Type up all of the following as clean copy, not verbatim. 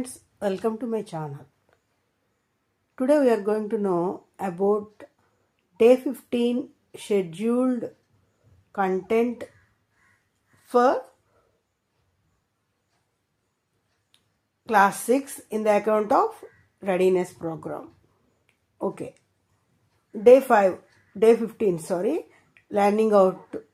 Friends, welcome to my channel. Today we are going to know about day 15 scheduled content for class 6 in the account of readiness program. Okay. Day 15, learning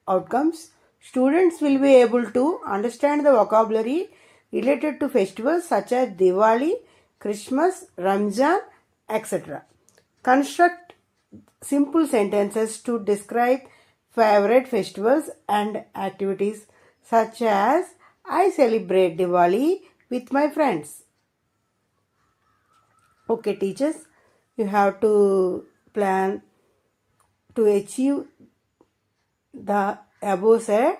outcomes. Students will be able to understand the vocabulary related to festivals such as Diwali, Christmas, Ramzan, etc. Construct simple sentences to describe favorite festivals and activities such as I celebrate Diwali with my friends. Okay, teachers, you have to plan to achieve the above said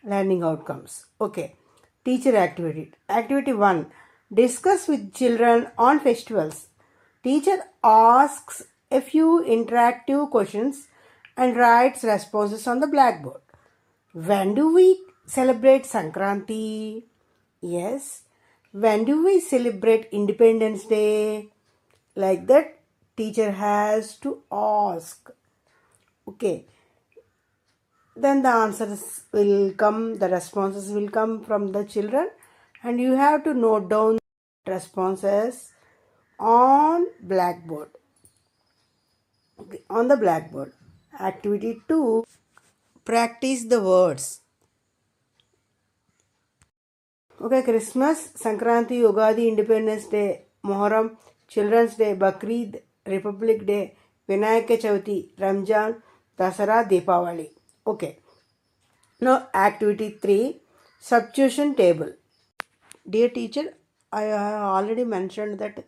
learning outcomes. Okay. Teacher activity. Activity 1. Discuss with children on festivals. Teacher asks a few interactive questions and writes responses on the blackboard. When do we celebrate Sankranti? Yes. When do we celebrate Independence Day? Like that, teacher has to ask. Okay. Then the answers will come, the responses will come from the children, and you have to note down responses on blackboard. Okay, on the blackboard. Activity 2. Practice the words. Okay, Christmas, Sankranti, Ugadi, Independence Day, Moharram, Children's Day, Bakrid, Republic Day, Vinayaka Chavati, Ramzan, Dasara, Deepavali. Okay. Now activity 3. Substitution table. Dear teacher, I have already mentioned that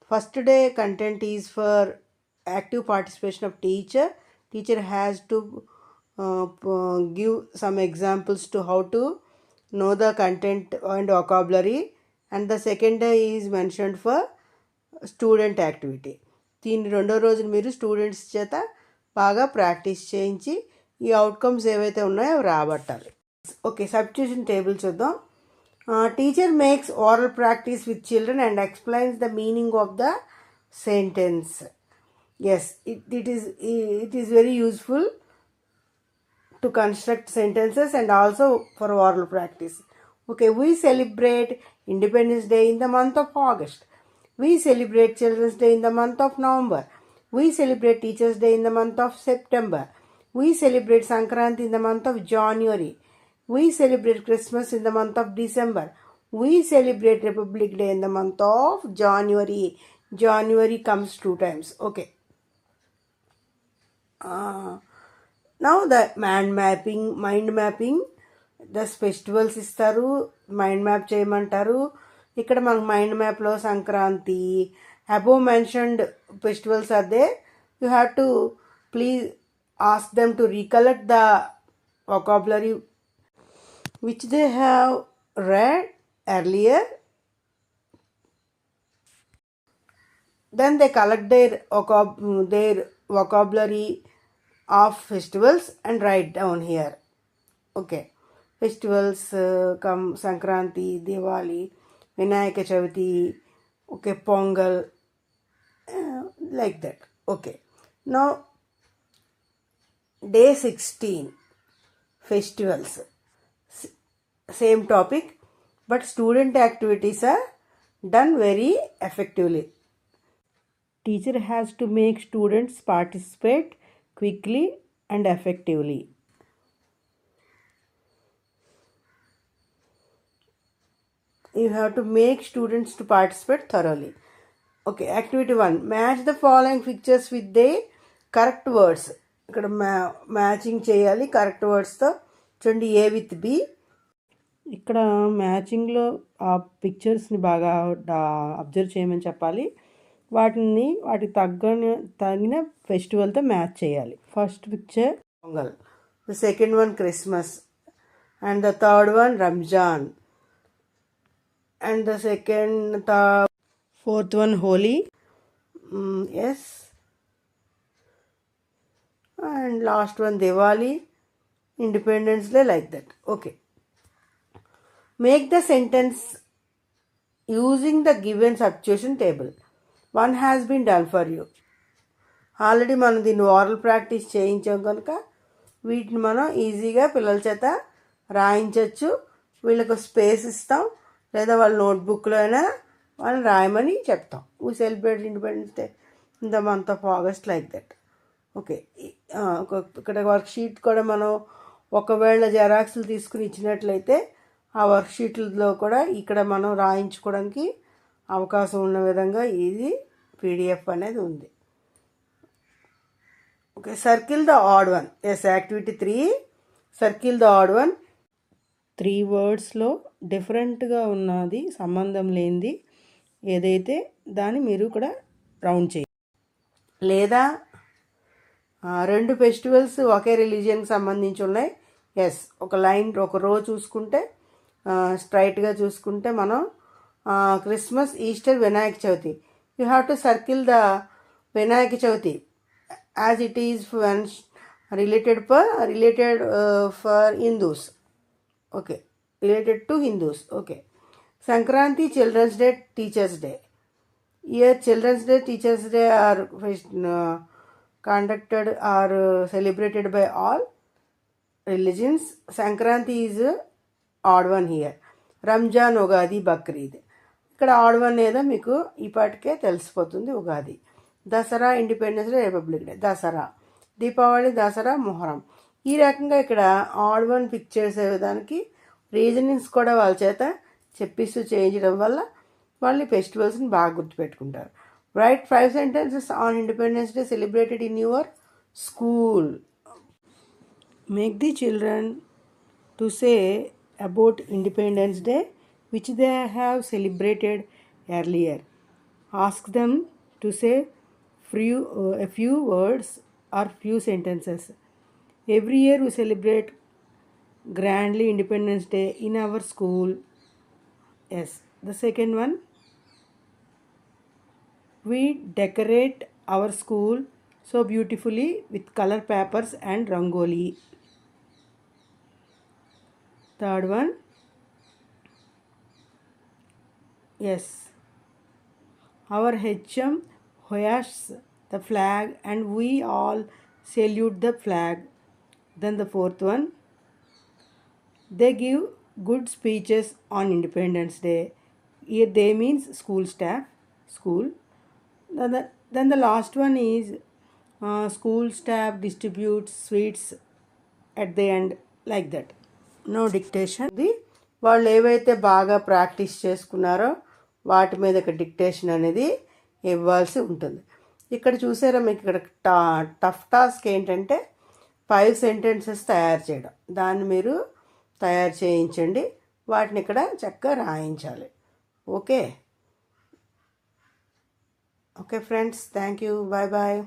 first day content is for active participation of teacher. Teacher has to give some examples to how to know the content and vocabulary, and the second day is mentioned for student activity. దీన్ని రెండో రోజున మీరు students చేత బాగా practice చేయించి ఈ outcomes ఏవైతే ఉన్నాయో అవి రాబట్టాలి. ఓకే, సబ్స్టిట్యూషన్ టేబుల్ చూద్దాం. Teacher makes oral practice with children and explains the meaning of the sentence. Yes, it is very useful to construct sentences and also for oral practice. Okay, we celebrate Independence Day in the month of August. We celebrate Children's Day in the month of November. We celebrate Teachers' Day in the month of September. We celebrate Sankranti in the month of January. We celebrate Christmas in the month of December. We celebrate Republic Day in the month of January. January comes 2 times. Okay. Now the mind mapping, the festivals ఇస్తారు, mind map చేయమంటారు. ఇక్కడ మనకు mind మ్యాప్లో Sankranti, above mentioned festivals are they. You have to please ask them to recollect the vocabulary which they have read earlier. Then they collect their vocabulary of festivals and write down here. Okay, festivals come Sankranti, Diwali, Vinayaka Chavati, okay, Pongal, like that. Okay, now day 16 festivals, same topic, but student activities are done very effectively. Teacher has to make students participate quickly and effectively. You have to make students to participate thoroughly. Okay, activity 1. Match the following pictures with the correct words. ఇక్కడ matching చేయాలి correct వర్డ్స్తో. చూడండి, ఏ with B. ఇక్కడ మ్యాచింగ్లో ఆ పిక్చర్స్ని బాగా observe చేయమని చెప్పాలి. వాటికి తగిన ఫెస్టివల్తో మ్యాచ్ చేయాలి. First picture pongal, the second one Christmas, and the third one Ramzan, and the fourth one Holi. Yes, and last one Diwali, Independence Day, like that. Okay, make the sentence using the given substitution table. One has been done for you. Already మనం దీన్ని oral practice చేయించాం కనుక వీటిని మనం ఈజీగా పిల్లల చేత రాయించవచ్చు. వీళ్ళకు స్పేస్ ఇస్తాం, లేదా వాళ్ళ నోట్బుక్లో అయినా వాళ్ళని రాయమని చెప్తాం. We celebrate independence day in the month of August like that. Okay, ఇక్కడ వర్క్ షీట్ కూడా మనం ఒకవేళ జెరాక్స్లు తీసుకుని ఇచ్చినట్లయితే ఆ వర్క్ షీట్లలో కూడా ఇక్కడ మనం రాయించుకోవడానికి అవకాశం ఉన్న విధంగా ఇది పీడిఎఫ్ అనేది ఉంది. Okay, circle the odd one. Yes, activity 3, circle the odd one. 3 వర్డ్స్లో డిఫరెంట్గా ఉన్నది, సంబంధం లేనిది ఏదైతే దాన్ని మీరు కూడా రౌండ్ చేయండి. లేదా 2 ఫెస్టివల్స్ ఒకే రిలీజియన్కి సంబంధించి ఉన్నాయి. ఎస్, ఒక లైన్ ఒక రో చూసుకుంటే స్ట్రైట్గా చూసుకుంటే మనం Christmas, Easter, Vinayaka Chavithi. You have to circle the Vinayaka Chavithi as it is related for Hindus. Okay, related to Hindus. Okay, Sankranti, Children's Day, Teachers Day. Here Children's Day, Teachers Day are conducted or celebrated by all religions. Sankranti is odd one here. Ramjan, Ugadi, Bakrid. ఇక్కడ odd one ఏదో మీకు ఈ పాటికే తెలిసిపోతుంది. Ugadi, Dasara, independence day, republic day, Dasara, Deepavali, Dasara, Muharram. ఈ రకంగా ఇక్కడ odd one pick చేసే విధానికి రీజనింగ్స్ కూడా వాళ్ళ చేత చెప్పిస్తూ చేయించడం వల్ల వాళ్ళు ఫెస్టివల్స్ని బాగా గుర్తుపెట్టుకుంటారు. Write 5 sentences on Independence Day celebrated in your school. Make the children to say about Independence Day which they have celebrated earlier. Ask them to say a few words or few sentences. Every year we celebrate grandly Independence Day in our school. Yes. The second one, we decorate our school so beautifully with color papers and rangoli. Third one, yes, our HM hoists the flag and we all salute the flag. Then the fourth one, they give good speeches on Independence Day. Here they means school staff, school. Then the last one is school staff distributes sweets at the end like that. No dictation. వాళ్ళు ఏవైతే బాగా practice చేసుకున్నారో వాటి మీద dictation అనేది ఇవ్వాల్సి ఉంటుంది. ఇక్కడ చూసారా మీకు ఇక్కడ టఫ్ టాస్క్ ఏంటంటే 5 sentences తయారు చేయడం. దాన్ని మీరు తయారు చేయించండి, వాటిని ఇక్కడ చక్కగా రాయించాలి. Okay okay friends, thank you, bye bye.